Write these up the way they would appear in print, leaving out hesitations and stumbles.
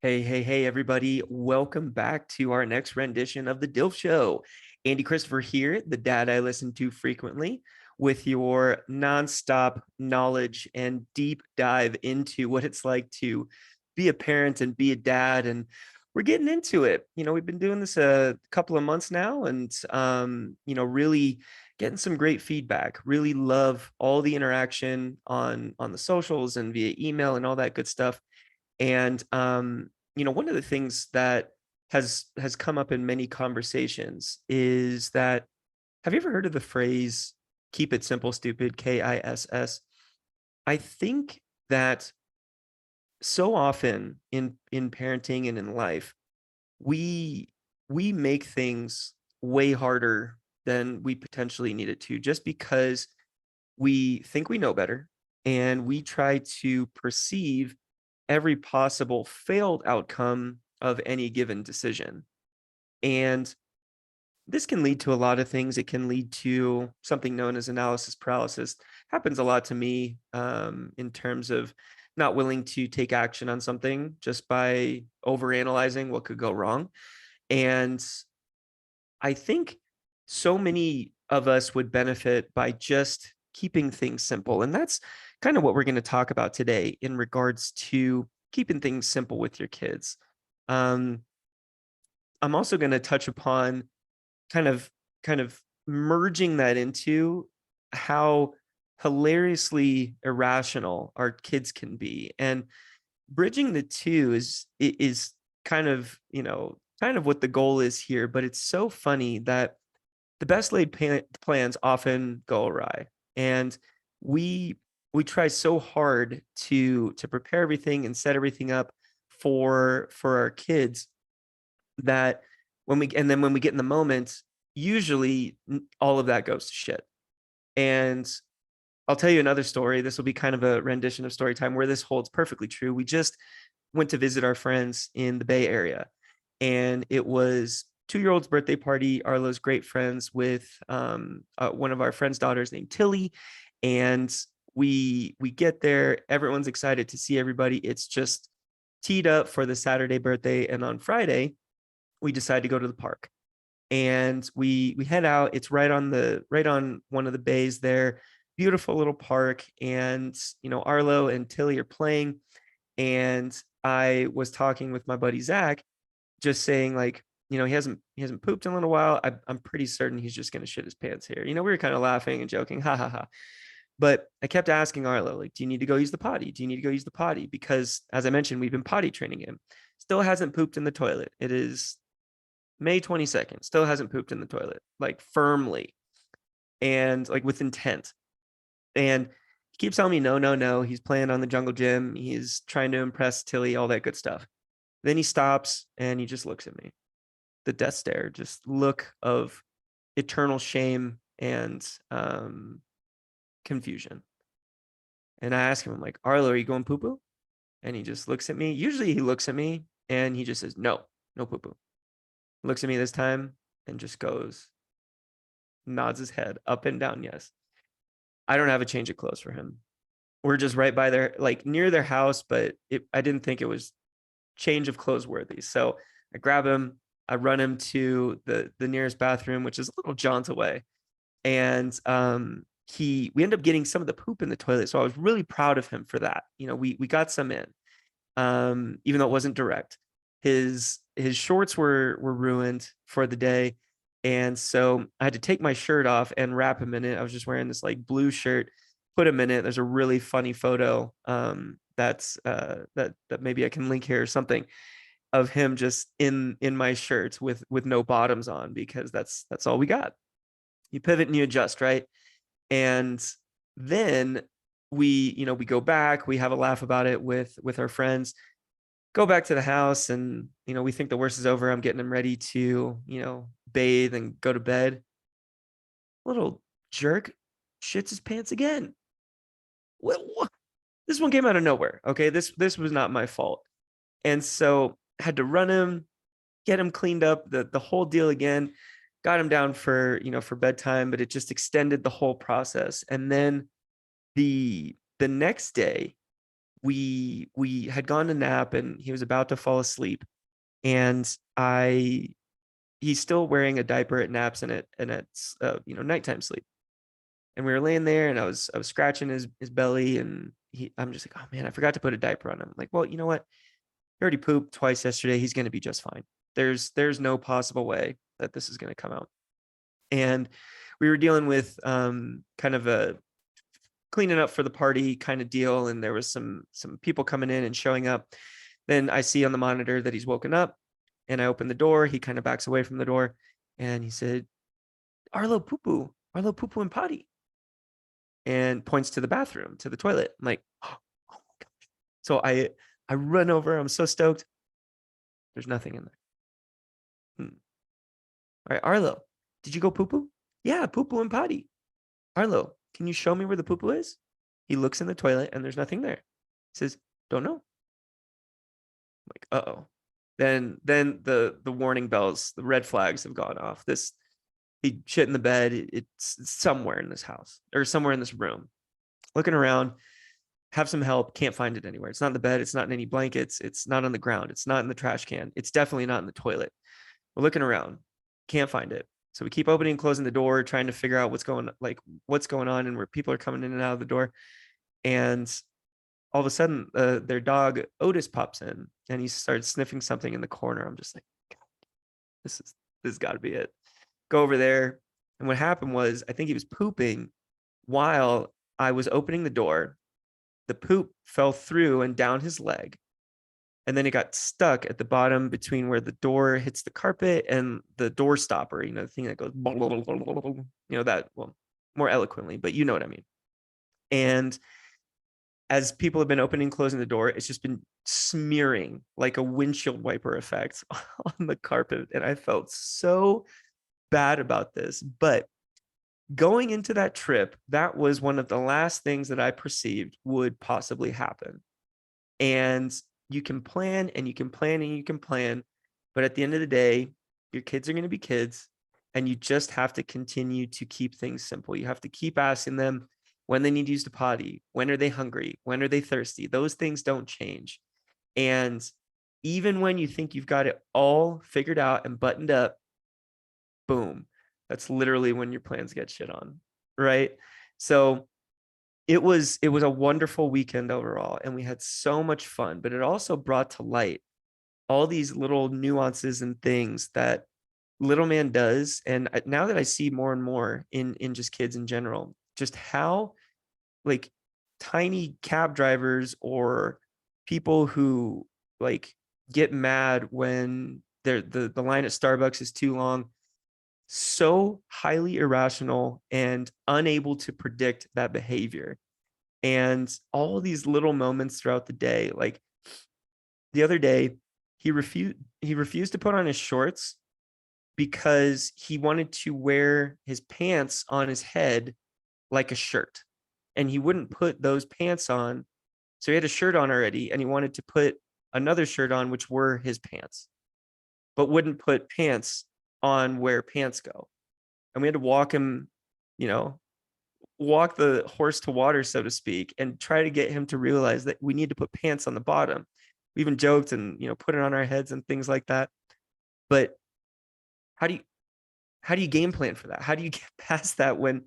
Hey, everybody. Welcome back to our next rendition of The D.I.L.F Show. Andy Christopher here, the dad I listen to frequently, with your nonstop knowledge and deep dive into what it's like to be a parent and be a dad. And we're getting into it. We've been doing this a couple of months now and, really getting some great feedback. Really love all the interaction on the socials and via email and all that good stuff. And one of the things that has come up in many conversations is that have you ever heard of the phrase keep it simple, stupid, KISS? I think that so often in parenting and in life, we we make things way harder than we potentially need it to just because we think we know better and we try to perceive every possible failed outcome of any given decision. And this can lead to a lot of things. It can lead to something known as analysis paralysis. Happens a lot to me in terms of not willing to take action on something just by overanalyzing what could go wrong. And I think so many of us would benefit by just keeping things simple. And that's kind of what we're going to talk about today in regards to keeping things simple with your kids. Um, I'm also going to touch upon kind of kind of merging that into how hilariously irrational our kids can be, and bridging the two is kind of what the goal is here. But it's so funny that the best laid plans often go awry, and we we try so hard to prepare everything and set everything up for our kids that when we get in the moment, usually all of that goes to shit. And I'll tell you another story. This will be kind of a rendition of story time where this holds perfectly true. We just went to visit our friends in the Bay Area, and it was 2 year old's birthday party. Arlo's great friends with one of our friends' daughters named Tilly, and we get there. Everyone's excited to see everybody. It's just teed up for the Saturday birthday, and on Friday we decide to go to the park. And we head out. It's right on one of the bays there. Beautiful little park. And Arlo and Tilly are playing. And I was talking with my buddy Zach, just saying, like, he hasn't pooped in a little while. I'm pretty certain he's just gonna shit his pants here. We were kind of laughing and joking, ha ha ha. But I kept asking Arlo, like, do you need to go use the potty? Do you need to go use the potty? Because as I mentioned, we've been potty training him. Still hasn't pooped in the toilet. It is May 22nd, still hasn't pooped in the toilet, like firmly and like with intent. And he keeps telling me, no, no, no. He's playing on the jungle gym. He's trying to impress Tilly, all that good stuff. Then he stops and he just looks at me. The death stare, just look of eternal shame and confusion. And I ask him, I'm like, Arlo, are you going poo poo? And he just looks at me. Usually he looks at me and he just says, no, no poo poo. Looks at me this time and just nods his head up and down. Yes. I don't have a change of clothes for him. We're just right by their, like near their house, but I didn't think it was change of clothes worthy. So I grab him, I run him to the nearest bathroom, which is a little jaunt away. And we ended up getting some of the poop in the toilet. So I was really proud of him for that. We got some in, even though it wasn't direct. His shorts were ruined for the day, and so I had to take my shirt off and wrap him in it. I was just wearing this like blue shirt, put him in it. There's a really funny photo that maybe I can link here or something, of him just in my shirt with no bottoms on, because that's all we got. You pivot and you adjust, right? And then we go back, we have a laugh about it with our friends, go back to the house, and we think the worst is over. I'm getting him ready to bathe and go to bed. Little jerk shits his pants again. What? This one came out of nowhere. Okay, this was not my fault. And so had to run him, get him cleaned up, the whole deal again. Got him down for bedtime, but it just extended the whole process. And then the next day we had gone to nap and he was about to fall asleep, and he's still wearing a diaper at naps and it's nighttime sleep. And we were laying there and I was scratching his belly, and I'm just like, oh man, I forgot to put a diaper on him. I'm like, well, you know what? He already pooped twice yesterday. He's going to be just fine. There's no possible way that this is going to come out. And we were dealing with kind of a cleaning up for the party kind of deal, and there was some people coming in and showing up. Then I see on the monitor that he's woken up, and I open the door. He kind of backs away from the door, and he said, Arlo poo poo and potty, and points to the bathroom, to the toilet. I'm like, oh my gosh. So I run over. I'm so stoked. There's nothing in there. All right, Arlo, did you go poo poo? Yeah, poo poo and potty. Arlo, can you show me where the poo poo is? He looks in the toilet and there's nothing there. He says, don't know. I'm like, uh-oh. Then the warning bells, the red flags have gone off. He shit in the bed. It's somewhere in this house or somewhere in this room. Looking around, have some help, can't find it anywhere. It's not in the bed, it's not in any blankets, it's not on the ground, it's not in the trash can, it's definitely not in the toilet. We're looking around, can't find it. So we keep opening and closing the door, trying to figure out what's going on and where people are coming in and out of the door. And all of a sudden, their dog Otis pops in and he starts sniffing something in the corner. I'm just like, God, this has got to be it. Go over there. And what happened was, I think he was pooping while I was opening the door. The poop fell through and down his leg. And then it got stuck at the bottom between where the door hits the carpet and the door stopper, the thing that goes, that, well, more eloquently, but you know what I mean. And as people have been opening and closing the door, it's just been smearing like a windshield wiper effect on the carpet. And I felt so bad about this. But going into that trip, that was one of the last things that I perceived would possibly happen. And you can plan and you can plan and you can plan, but at the end of the day, your kids are going to be kids, and you just have to continue to keep things simple. You have to keep asking them when they need to use the potty, when are they hungry, when are they thirsty. Those things don't change. And even when you think you've got it all figured out and buttoned up, boom, that's literally when your plans get shit on, right? So it was a wonderful weekend overall, and we had so much fun, but it also brought to light all these little nuances and things that little man does. And now that I see more and more in just kids in general, just how like tiny cab drivers or people who like get mad when the line at Starbucks is too long, so highly irrational and unable to predict that behavior. And all these little moments throughout the day, like the other day, he refused to put on his shorts because he wanted to wear his pants on his head like a shirt, and he wouldn't put those pants on. So he had a shirt on already, and he wanted to put another shirt on, which were his pants, but wouldn't put pants on where pants go. And we had to walk him, walk the horse to water, so to speak, and try to get him to realize that we need to put pants on the bottom. We even joked and, put it on our heads and things like that. But how do you game plan for that? How do you get past that when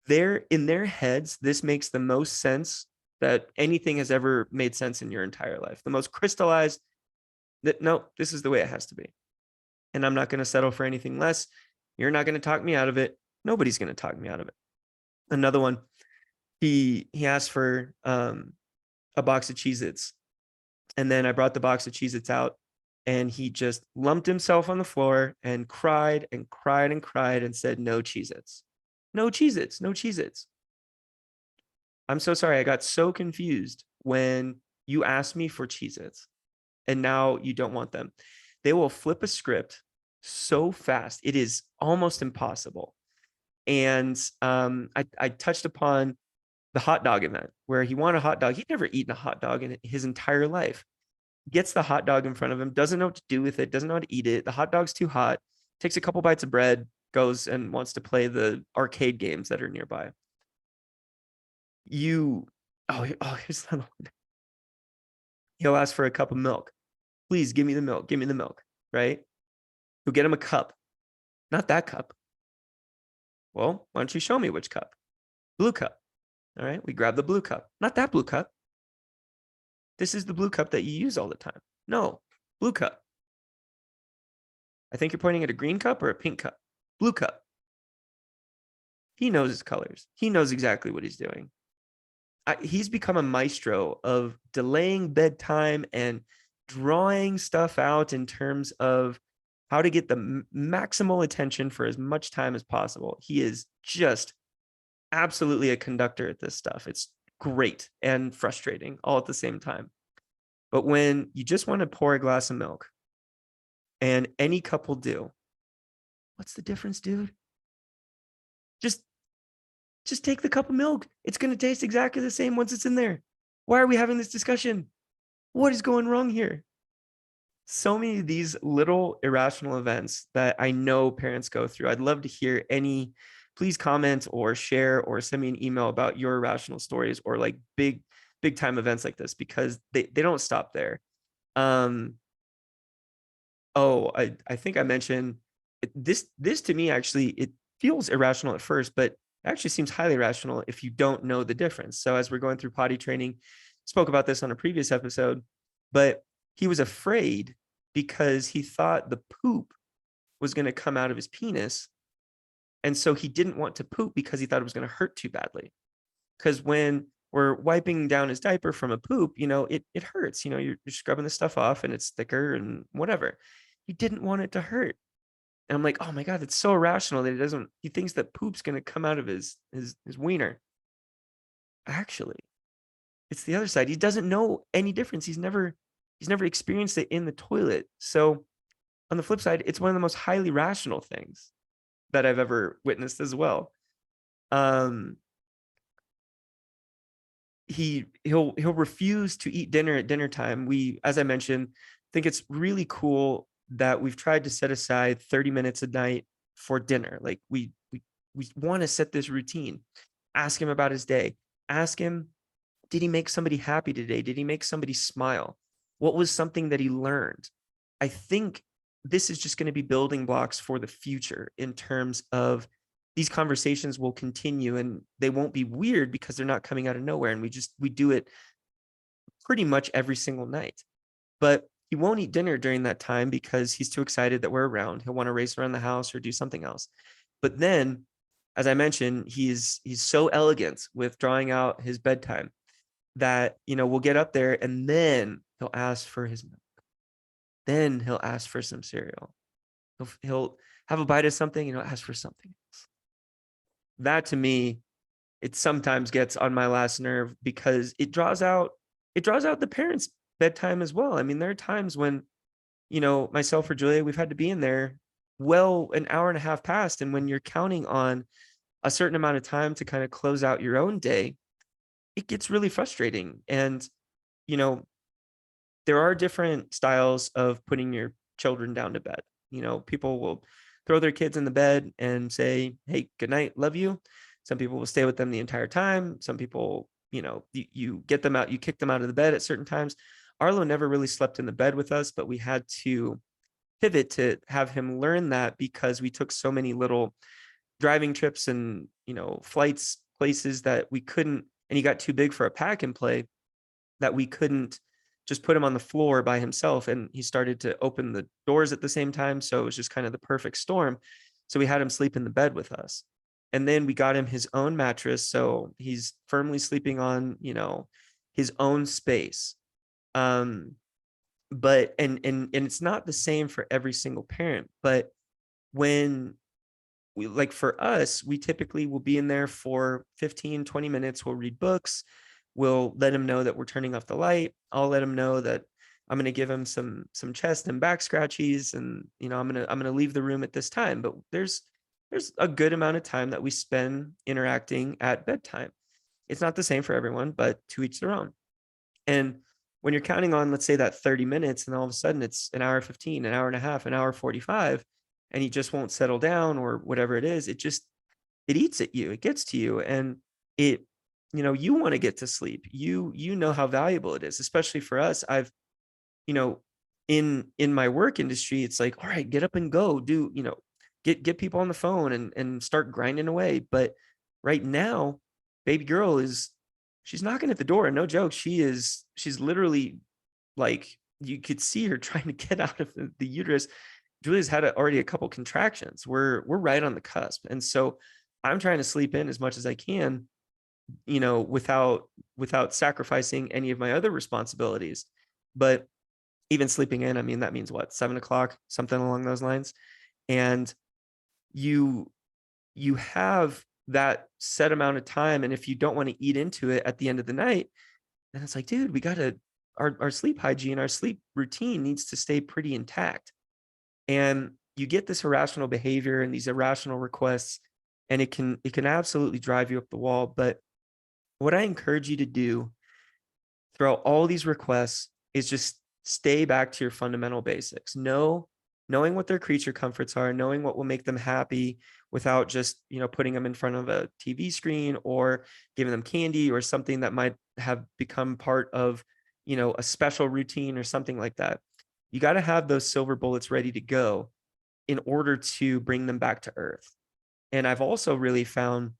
they're in their heads? This makes the most sense that anything has ever made sense in your entire life. The most crystallized that, no, this is the way it has to be. And I'm not going to settle for anything less. You're not going to talk me out of it. Nobody's going to talk me out of it. Another one, he asked for a box of Cheez-Its. And then I brought the box of Cheez-Its out, and he just lumped himself on the floor and cried and cried and cried and said, no Cheez-Its, no Cheez-Its, no Cheez-Its. I'm so sorry. I got so confused when you asked me for Cheez-Its and now you don't want them. They will flip a script so fast. It is almost impossible. And I touched upon the hot dog event where he wanted a hot dog. He'd never eaten a hot dog in his entire life. Gets the hot dog in front of him, doesn't know what to do with it, doesn't know how to eat it. The hot dog's too hot, takes a couple bites of bread, goes and wants to play the arcade games that are nearby. Here's another one. He'll ask for a cup of milk. Please give me the milk. Give me the milk, right? He'll get him a cup. Not that cup. Well, why don't you show me which cup? Blue cup. All right, we grab the blue cup. Not that blue cup. This is the blue cup that you use all the time. No, blue cup. I think you're pointing at a green cup or a pink cup. Blue cup. He knows his colors. He knows exactly what he's doing. He's become a maestro of delaying bedtime and drawing stuff out in terms of how to get the maximal attention for as much time as possible. He is just absolutely a conductor at this stuff. It's great and frustrating all at the same time. But when you just want to pour a glass of milk, and any cup will do, what's the difference, dude? Just take the cup of milk. It's going to taste exactly the same once it's in there. Why are we having this discussion? What is going wrong here? So many of these little irrational events that I know parents go through. I'd love to hear any. Please comment or share or send me an email about your irrational stories or like big time events like this, because they don't stop there. Oh, I think I mentioned this to me, actually, it feels irrational at first, but actually seems highly rational if you don't know the difference. So as we're going through potty training, spoke about this on a previous episode, but he was afraid because he thought the poop was going to come out of his penis. And so he didn't want to poop because he thought it was going to hurt too badly. Because when we're wiping down his diaper from a poop, it hurts. You're scrubbing the stuff off and it's thicker and whatever. He didn't want it to hurt. And I'm like, oh my God, that's so irrational that he thinks that poop's going to come out of his wiener. Actually, it's the other side. He doesn't know any difference. He's never experienced it in the toilet. So on the flip side, it's one of the most highly rational things that I've ever witnessed as well. He'll refuse to eat dinner at dinner time. As I mentioned, think it's really cool that we've tried to set aside 30 minutes a night for dinner. Like we want to set this routine. Ask him about his day. Ask him, did he make somebody happy today? Did he make somebody smile? What was something that he learned? I think this is just going to be building blocks for the future in terms of these conversations will continue and they won't be weird because they're not coming out of nowhere. And we do it pretty much every single night. But he won't eat dinner during that time because he's too excited that we're around. He'll want to race around the house or do something else. But then, as I mentioned, he's so elegant with drawing out his bedtime that, we'll get up there and then he'll ask for his milk. Then he'll ask for some cereal. He'll have a bite of something and he'll ask for something else. That to me, it sometimes gets on my last nerve because it draws out the parents' bedtime as well. I mean, there are times when, myself or Julia, we've had to be in there well an hour and a half past. And when you're counting on a certain amount of time to kind of close out your own day, it gets really frustrating. And, there are different styles of putting your children down to bed. People will throw their kids in the bed and say, hey, good night, love you. Some people will stay with them the entire time. Some people, you get them out, you kick them out of the bed at certain times. Arlo never really slept in the bed with us, but we had to pivot to have him learn that because we took so many little driving trips and, flights, places that we couldn't, and he got too big for a pack and play, that we couldn't just put him on the floor by himself. And he started to open the doors at the same time. So it was just kind of the perfect storm. So we had him sleep in the bed with us. And then we got him his own mattress. So he's firmly sleeping on, his own space. But it's not the same for every single parent. But when for us, we typically will be in there for 15, 20 minutes. We'll read books. We'll let him know that we're turning off the light. I'll let him know that I'm going to give him some chest and back scratchies, and I'm going to leave the room at this time. But there's a good amount of time that we spend interacting at bedtime. It's not the same for everyone, but to each their own. And when you're counting on, let's say, that 30 minutes, and all of a sudden it's an hour 15, an hour and a half, an hour 45, and he just won't settle down or whatever it is, it eats at you. It gets to you, and you want to get to sleep. You know how valuable it is, especially for us. I've, you know, in my work industry, it's like, all right, get up and go, do, get people on the phone and start grinding away. But right now, baby girl she's knocking at the door. No joke. She's literally, like, you could see her trying to get out of the uterus. Julia's had already a couple contractions. We're right on the cusp. And so I'm trying to sleep in as much as I can, without sacrificing any of my other responsibilities. But even sleeping in, I mean, that means what, 7 o'clock, something along those lines. And you have that set amount of time. And if you don't want to eat into it at the end of the night, then it's like, dude, we gotta, our sleep hygiene, our sleep routine needs to stay pretty intact. And you get this irrational behavior and these irrational requests, and it can absolutely drive you up the wall. But what I encourage you to do throughout all these requests is just stay back to your fundamental basics. Knowing what their creature comforts are, knowing what will make them happy without just, putting them in front of a TV screen or giving them candy or something that might have become part of, a special routine or something like that. You got to have those silver bullets ready to go in order to bring them back to earth. And I've also really found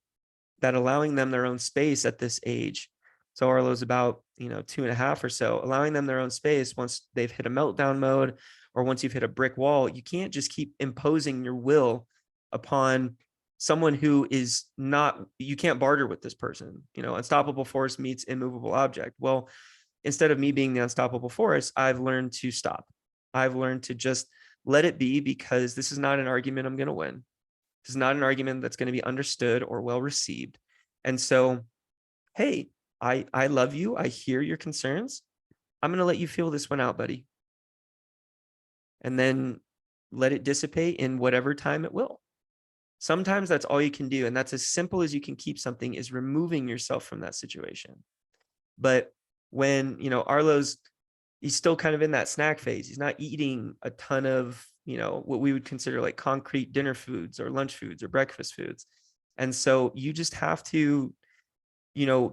that allowing them their own space at this age. So Arlo's about, 2.5 or so, allowing them their own space once they've hit a meltdown mode, or once you've hit a brick wall. You can't just keep imposing your will upon someone who is not, you can't barter with this person. Unstoppable force meets immovable object. Well, instead of me being the unstoppable force, I've learned to stop. I've learned to just let it be, because this is not an argument I'm going to win. This is not an argument that's going to be understood or well received. And so, hey, I love you. I hear your concerns. I'm going to let you feel this one out, buddy. And then let it dissipate in whatever time it will. Sometimes that's all you can do. And that's as simple as you can keep something, is removing yourself from that situation. But when, Arlo's, he's still kind of in that snack phase. He's not eating a ton of, what we would consider like concrete dinner foods or lunch foods or breakfast foods. And so you just have to,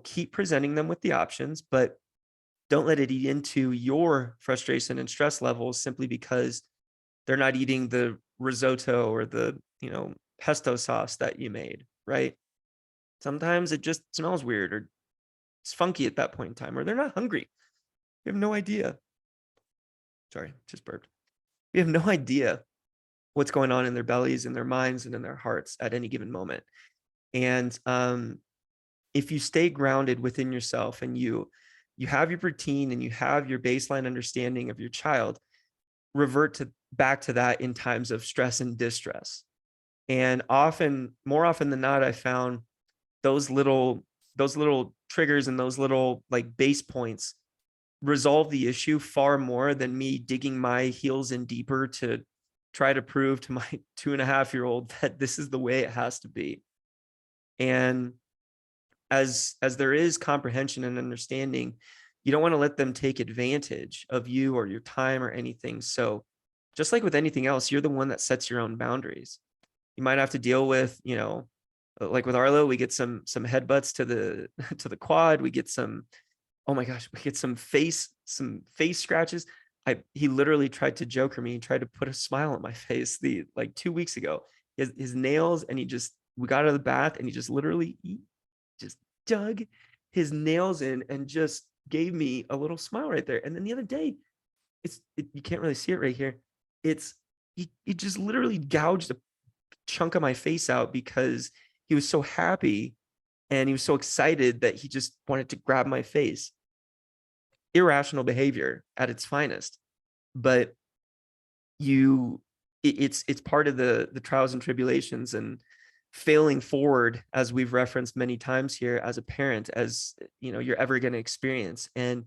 keep presenting them with the options, but don't let it eat into your frustration and stress levels simply because they're not eating the risotto or the, pesto sauce that you made, right? Sometimes it just smells weird, or it's funky at that point in time, or they're not hungry. We have no idea. Sorry, just burped. We have no idea what's going on in their bellies, in their minds, and in their hearts at any given moment. And if you stay grounded within yourself, and you have your routine and you have your baseline understanding of your child, revert back to that in times of stress and distress. And more often than not, I found those little triggers and those little like base points resolve the issue far more than me digging my heels in deeper to try to prove to my 2.5-year-old that this is the way it has to be. And as there is comprehension and understanding, you don't want to let them take advantage of you or your time or anything. So just like with anything else, you're the one that sets your own boundaries. You might have to deal with, like with Arlo, we get some headbutts to the quad. We get some, oh my gosh, we get some face scratches. He literally tried to joke me. He tried to put a smile on my face 2 weeks ago. His nails, and we got out of the bath, and he just literally just dug his nails in and just gave me a little smile right there. And then the other day, you can't really see it right here. He just literally gouged a chunk of my face out because he was so happy and he was so excited that he just wanted to grab my face. Irrational behavior at its finest. But it's part of the trials and tribulations and failing forward, as we've referenced many times here, as a parent, as you're ever going to experience. And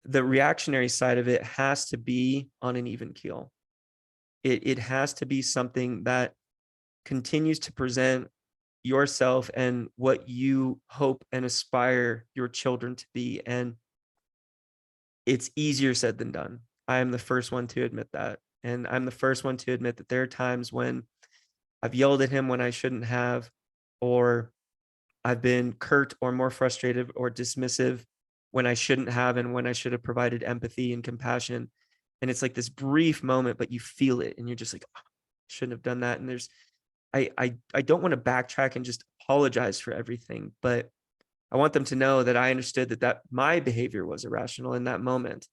the reactionary side of it has to be on an even keel. It has to be something that continues to present yourself and what you hope and aspire your children to be. And it's easier said than done. I am the first one to admit that. And I'm the first one to admit that there are times when I've yelled at him when I shouldn't have, or I've been curt or more frustrated or dismissive when I shouldn't have, and when I should have provided empathy and compassion. And it's like this brief moment, but you feel it and you're just like, oh, shouldn't have done that. And I don't want to backtrack and just apologize for everything, but I want them to know that I understood that my behavior was irrational in that moment.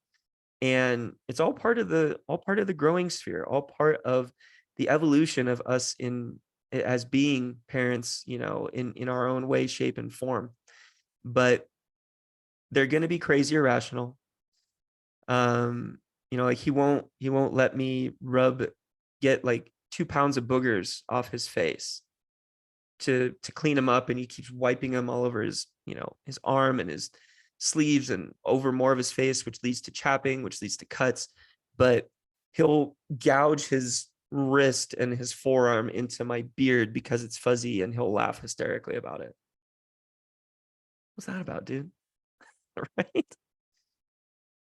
And it's all part of the growing sphere, all part of the evolution of us as being parents, in our own way, shape, and form. But they're going to be crazy irrational. Like he won't let me get like 2 pounds of boogers off his face to clean him up, and he keeps wiping them all over his arm and his sleeves and over more of his face, which leads to chapping, which leads to cuts. But he'll gouge his wrist and his forearm into my beard because it's fuzzy, and he'll laugh hysterically about it. What's that about, dude? Right?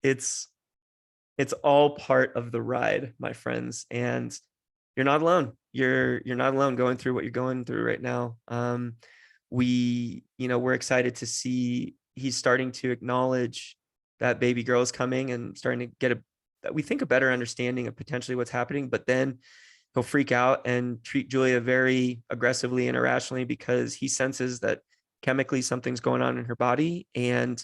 It's all part of the ride, my friends, and you're not alone. You're not alone going through what you're going through right now. We're excited to see he's starting to acknowledge that baby girl is coming and starting to get we think a better understanding of potentially what's happening. But then he'll freak out and treat Julia very aggressively and irrationally because he senses that chemically something's going on in her body and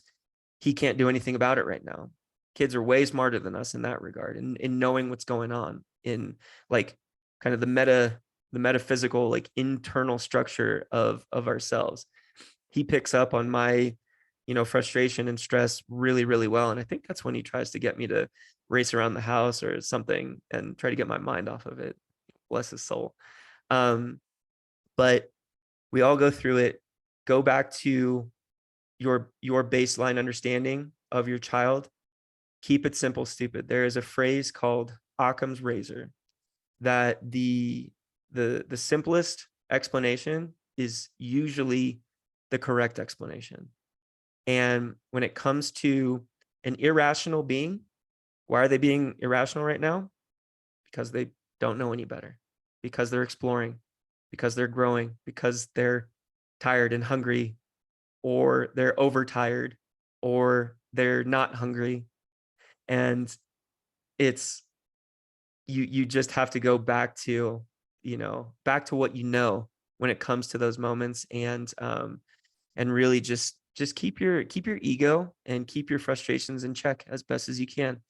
he can't do anything about it right now. Kids are way smarter than us in that regard, in knowing what's going on in like kind of the metaphysical, like internal structure of ourselves. He picks up on my, frustration and stress really, really well. And I think that's when he tries to get me to race around the house or something and try to get my mind off of it. Bless his soul. But we all go through it. Go back to your baseline understanding of your child. Keep it simple, stupid. There is a phrase called Occam's razor that the simplest explanation is usually the correct explanation. And when it comes to an irrational being, why are they being irrational right now? Because they don't know any better, because they're exploring, because they're growing, because they're tired and hungry, or they're overtired, or they're not hungry. And it's you just have to go back to what when it comes to those moments, and really just keep your ego and keep your frustrations in check as best as you can.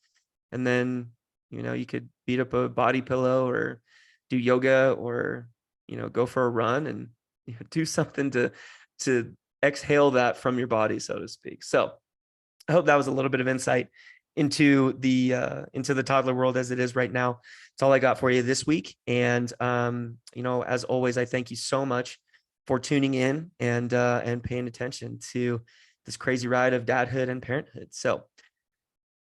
And then you could beat up a body pillow or do yoga, or go for a run and do something to exhale that from your body, so to speak. So I hope that was a little bit of insight into the toddler world as it is right now. It's all I got for you this week. And as always, I thank you so much for tuning in and paying attention to this crazy ride of dadhood and parenthood. So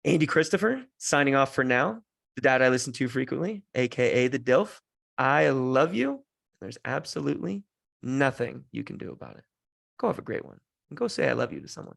Andy Christopher signing off for now. The dad I listen to frequently, aka the D.I.L.F. I love you. There's absolutely nothing you can do about it. Go have a great one and go say I love you to someone.